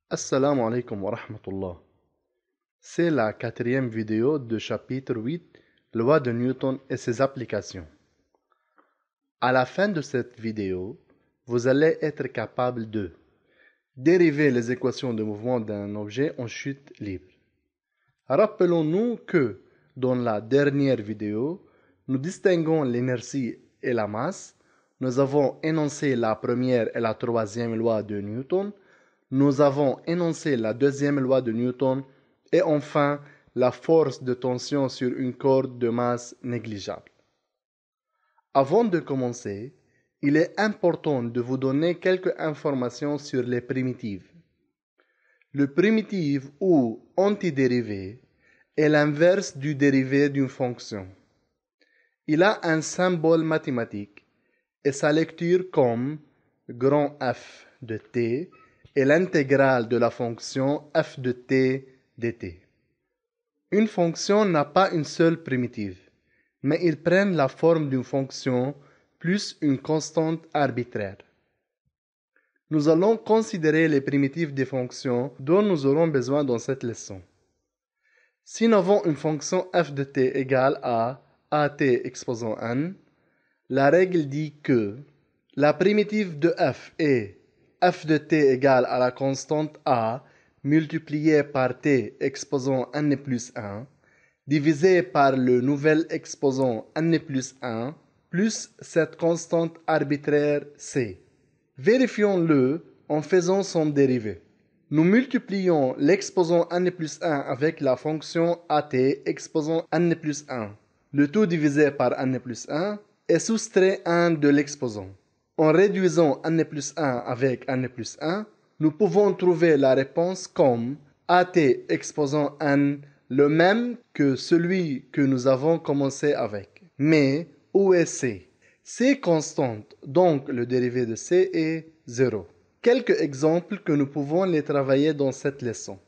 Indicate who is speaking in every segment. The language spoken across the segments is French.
Speaker 1: Assalamu alaikum wa rahmatullah. C'est la quatrième vidéo de chapitre 8, Loi de Newton et ses applications. À la fin de cette vidéo, vous allez être capable de dériver les équations de mouvement d'un objet en chute libre. Rappelons-nous que, dans la dernière vidéo, nous distinguons l'inertie et la masse. Nous avons énoncé la première et la troisième loi de Newton. Nous avons énoncé la deuxième loi de Newton et enfin la force de tension sur une corde de masse négligeable. Avant de commencer, il est important de vous donner quelques informations sur les primitives. Le primitif ou antidérivé est l'inverse du dérivé d'une fonction. Il a un symbole mathématique et sa lecture comme grand F de t est l'intégrale de la fonction f de t dt. Une fonction n'a pas une seule primitive, mais ils prennent la forme d'une fonction plus une constante arbitraire. Nous allons considérer les primitives des fonctions dont nous aurons besoin dans cette leçon. Si nous avons une fonction f de t égale à at exposant n, la règle dit que la primitive de f est f de t égale à la constante a multipliée par t exposant n plus 1 divisé par le nouvel exposant n plus 1 plus cette constante arbitraire c. Vérifions-le en faisant son dérivé. Nous multiplions l'exposant n plus 1 avec la fonction at exposant n plus 1. Le tout divisé par n plus 1 est soustrait 1 de l'exposant. En réduisant n plus 1 avec n plus 1, nous pouvons trouver la réponse comme at exposant n le même que celui que nous avons commencé avec. Mais où est c? C est constante, donc le dérivé de c est 0. Quelques exemples que nous pouvons les travailler dans cette leçon.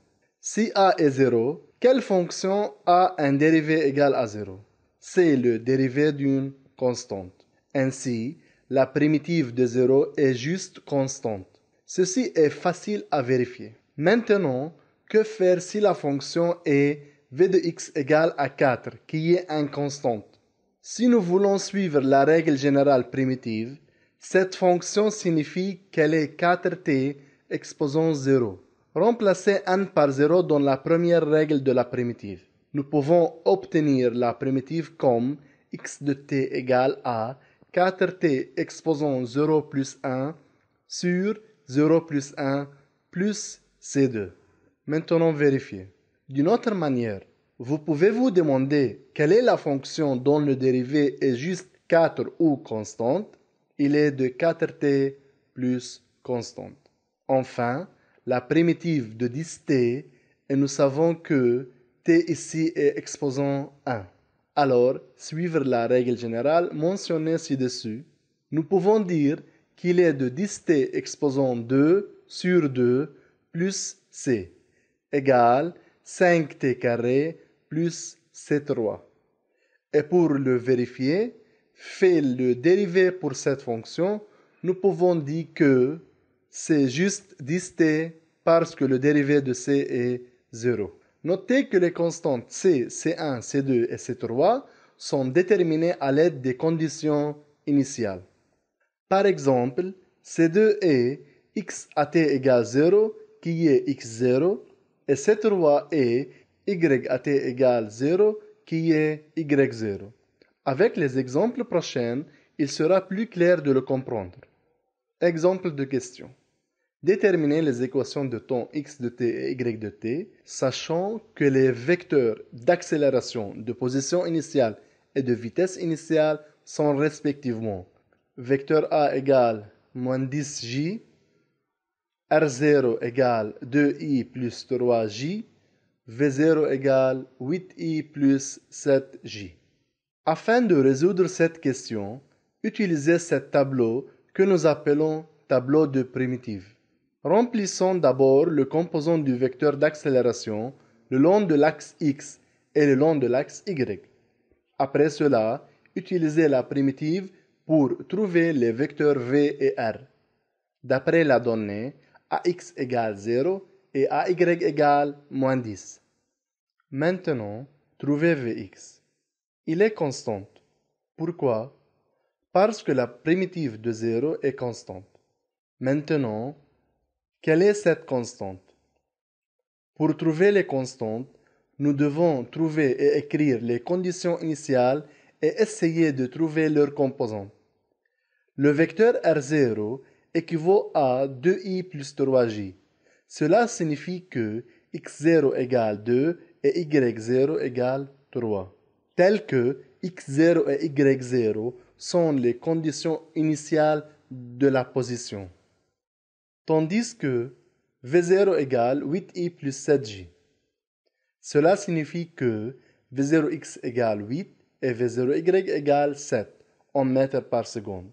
Speaker 1: Si a est 0, quelle fonction a un dérivé égal à 0? C'est le dérivé d'une constante. Ainsi, la primitive de 0 est juste constante. Ceci est facile à vérifier. Maintenant, que faire si la fonction est v de x égale à 4, qui est une constante? Si nous voulons suivre la règle générale primitive, cette fonction signifie qu'elle est 4t exposant 0. Remplacez n par 0 dans la première règle de la primitive. Nous pouvons obtenir la primitive comme x de t égale à 4t exposant 0 plus 1 sur 0 plus 1 plus c2. Maintenant vérifiez. D'une autre manière, vous pouvez vous demander quelle est la fonction dont le dérivé est juste 4 ou constante. Il est de 4t plus constante. Enfin, la primitive de 10t, et nous savons que t ici est exposant 1. Alors, suivre la règle générale mentionnée ci-dessus, nous pouvons dire qu'il est de 10t exposant 2 sur 2 plus c égale 5t carré plus c3. Et pour le vérifier, fait le dérivé pour cette fonction, nous pouvons dire que c'est juste 10t parce que le dérivé de c est 0. Notez que les constantes c, c1, c2 et c3 sont déterminées à l'aide des conditions initiales. Par exemple, c2 est x à t égale 0, qui est x0, et c3 est y à t égale 0, qui est y0. Avec les exemples prochains, il sera plus clair de le comprendre. Exemple de question. Déterminer les équations de temps x de t et y de t, sachant que les vecteurs d'accélération, de position initiale et de vitesse initiale sont respectivement vecteur a égale moins 10j, r0 égale 2i plus 3j, v0 égale 8i plus 7j. Afin de résoudre cette question, utilisez ce tableau que nous appelons tableau de primitives. Remplissons d'abord le composant du vecteur d'accélération le long de l'axe x et le long de l'axe y. Après cela, utilisez la primitive pour trouver les vecteurs v et r. D'après la donnée, ax égale 0 et AY égale moins 10. Maintenant, trouvez Vx. Il est constante. Pourquoi? Parce que la primitive de 0 est constante. Maintenant, quelle est cette constante? Pour trouver les constantes, nous devons trouver et écrire les conditions initiales et essayer de trouver leurs composantes. Le vecteur R0 équivaut à 2i plus 3j. Cela signifie que x0 égale 2 et y0 égale 3, tel que x0 et y0 sont les conditions initiales de la position. Tandis que v0 égale 8i plus 7j. Cela signifie que v0x égale 8 et v0y égale 7 en mètres par seconde,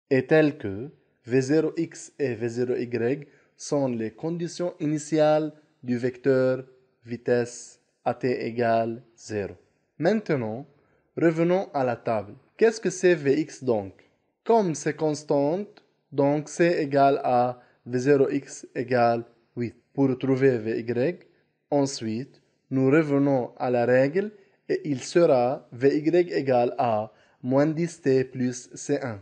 Speaker 1: et tel que v0x et v0y sont les conditions initiales du vecteur vitesse at égale 0. Maintenant, revenons à la table. Qu'est-ce que c'est Vx donc? Comme c'est constante, donc c'est égal à V0x égale 8. Pour trouver Vy, ensuite, nous revenons à la règle et il sera Vy égale à moins 10t plus C1.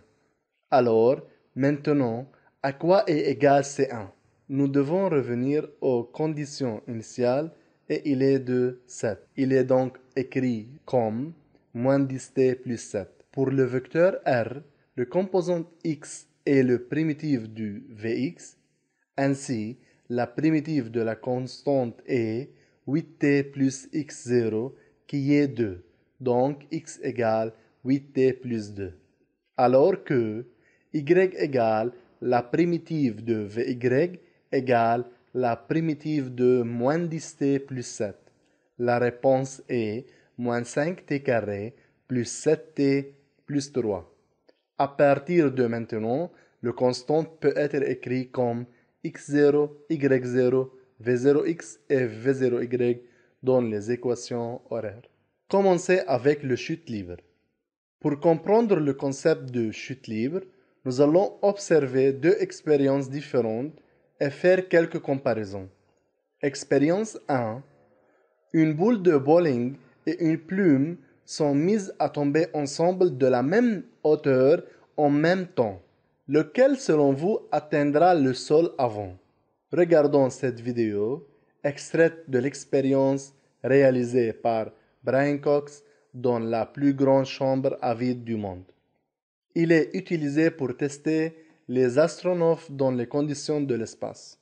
Speaker 1: Alors, maintenant, à quoi est égal C1? Nous devons revenir aux conditions initiales et il est de 7. Il est donc écrit comme moins 10t plus 7. Pour le vecteur R, le composant x est le primitif du Vx. Ainsi, la primitive de la constante est 8t plus x0 qui est 2. Donc x égale 8t plus 2. Alors que y égale la primitive de Vy égale la primitive de moins 10t plus 7. La réponse est moins 5t carré plus 7t plus 3. À partir de maintenant, le constant peut être écrit comme x0, y0, v0x et v0y dans les équations horaires. Commencez avec le chute libre. Pour comprendre le concept de chute libre, nous allons observer deux expériences différentes et faire quelques comparaisons. Expérience 1. Une boule de bowling et une plume sont mises à tomber ensemble de la même hauteur en même temps. Lequel, selon vous, atteindra le sol avant? Regardons cette vidéo, extraite de l'expérience réalisée par Brian Cox dans la plus grande chambre à vide du monde. Il est utilisé pour tester les astronautes dans les conditions de l'espace.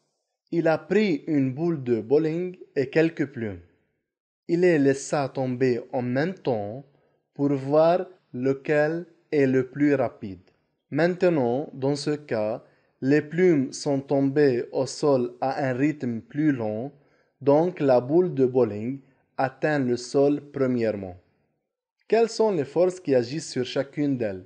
Speaker 1: Il a pris une boule de bowling et quelques plumes. Il les laissa tomber en même temps pour voir lequel est le plus rapide. Maintenant, dans ce cas, les plumes sont tombées au sol à un rythme plus lent, donc la boule de bowling atteint le sol premièrement. Quelles sont les forces qui agissent sur chacune d'elles?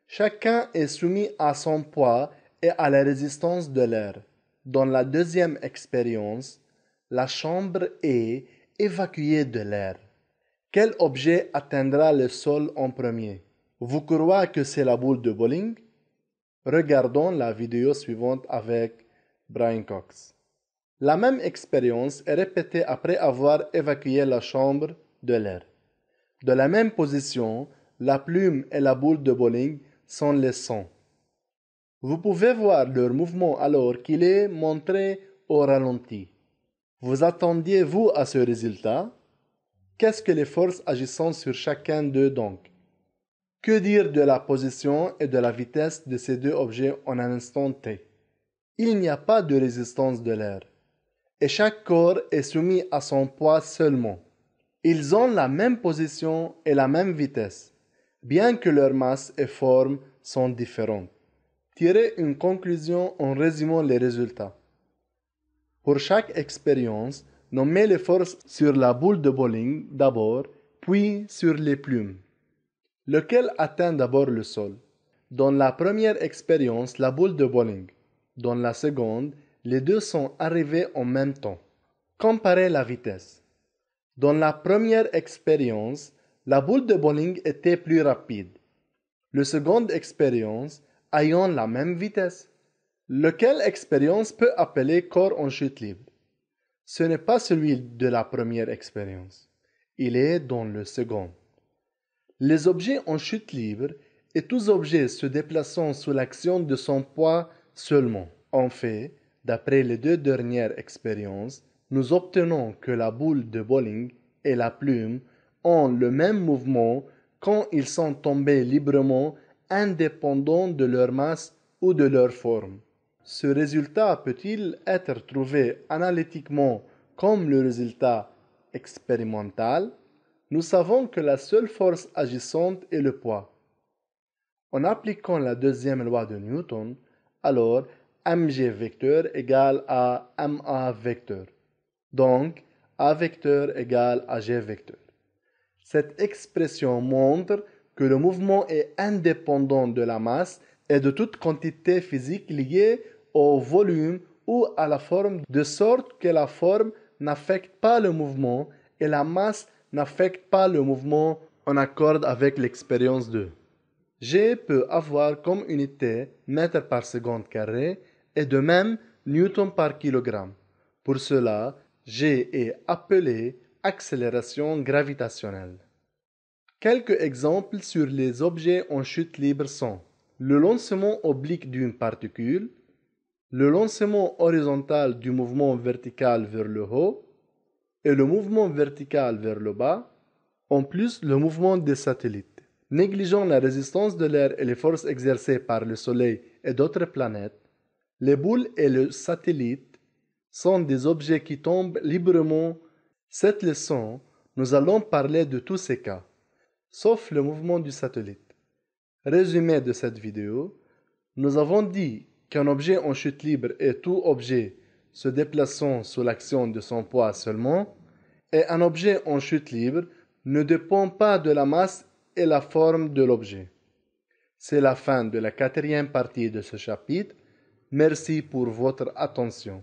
Speaker 1: Chacun est soumis à son poids et à la résistance de l'air. Dans la deuxième expérience, la chambre est évacuée de l'air. Quel objet atteindra le sol en premier? Vous croyez que c'est la boule de bowling? Regardons la vidéo suivante avec Brian Cox. La même expérience est répétée après avoir évacué la chambre de l'air. De la même position, la plume et la boule de bowling sont les sons. Vous pouvez voir leur mouvement alors qu'il est montré au ralenti. Vous attendiez-vous à ce résultat? Qu'est-ce que les forces agissant sur chacun d'eux donc? Que dire de la position et de la vitesse de ces deux objets en un instant t? Il n'y a pas de résistance de l'air, et chaque corps est soumis à son poids seulement. Ils ont la même position et la même vitesse, bien que leur masse et forme sont différentes. Tirez une conclusion en résumant les résultats. Pour chaque expérience, nommez les forces sur la boule de bowling d'abord, puis sur les plumes. Lequel atteint d'abord le sol? Dans la première expérience, la boule de bowling. Dans la seconde, les deux sont arrivés en même temps. Comparez la vitesse. Dans la première expérience, la boule de bowling était plus rapide. La seconde expérience ayant la même vitesse. Lequel expérience peut appeler corps en chute libre? Ce n'est pas celui de la première expérience. Il est dans le second. Les objets en chute libre et tous objets se déplaçant sous l'action de son poids seulement. En fait, d'après les deux dernières expériences, nous obtenons que la boule de bowling et la plume ont le même mouvement quand ils sont tombés librement, indépendants de leur masse ou de leur forme. Ce résultat peut-il être trouvé analytiquement comme le résultat expérimental? Nous savons que la seule force agissante est le poids. En appliquant la deuxième loi de Newton, alors mg vecteur égale à ma vecteur. Donc, a vecteur égale à g vecteur. Cette expression montre que le mouvement est indépendant de la masse et de toute quantité physique liée au volume ou à la forme, de sorte que la forme n'affecte pas le mouvement et la masse n'affecte pas le mouvement en accord avec l'expérience 2. G peut avoir comme unité mètre par seconde carré et de même newton par kilogramme. Pour cela, G est appelé accélération gravitationnelle. Quelques exemples sur les objets en chute libre sont le lancement oblique d'une particule, le lancement horizontal du mouvement vertical vers le haut et le mouvement vertical vers le bas, en plus le mouvement des satellites. Négligeant la résistance de l'air et les forces exercées par le Soleil et d'autres planètes, les boules et le satellite sont des objets qui tombent librement. Cette leçon, nous allons parler de tous ces cas, sauf le mouvement du satellite. Résumé de cette vidéo, nous avons dit qu'un objet en chute libre est tout objet se déplaçant sous l'action de son poids seulement, et un objet en chute libre ne dépend pas de la masse et la forme de l'objet. C'est la fin de la quatrième partie de ce chapitre. Merci pour votre attention.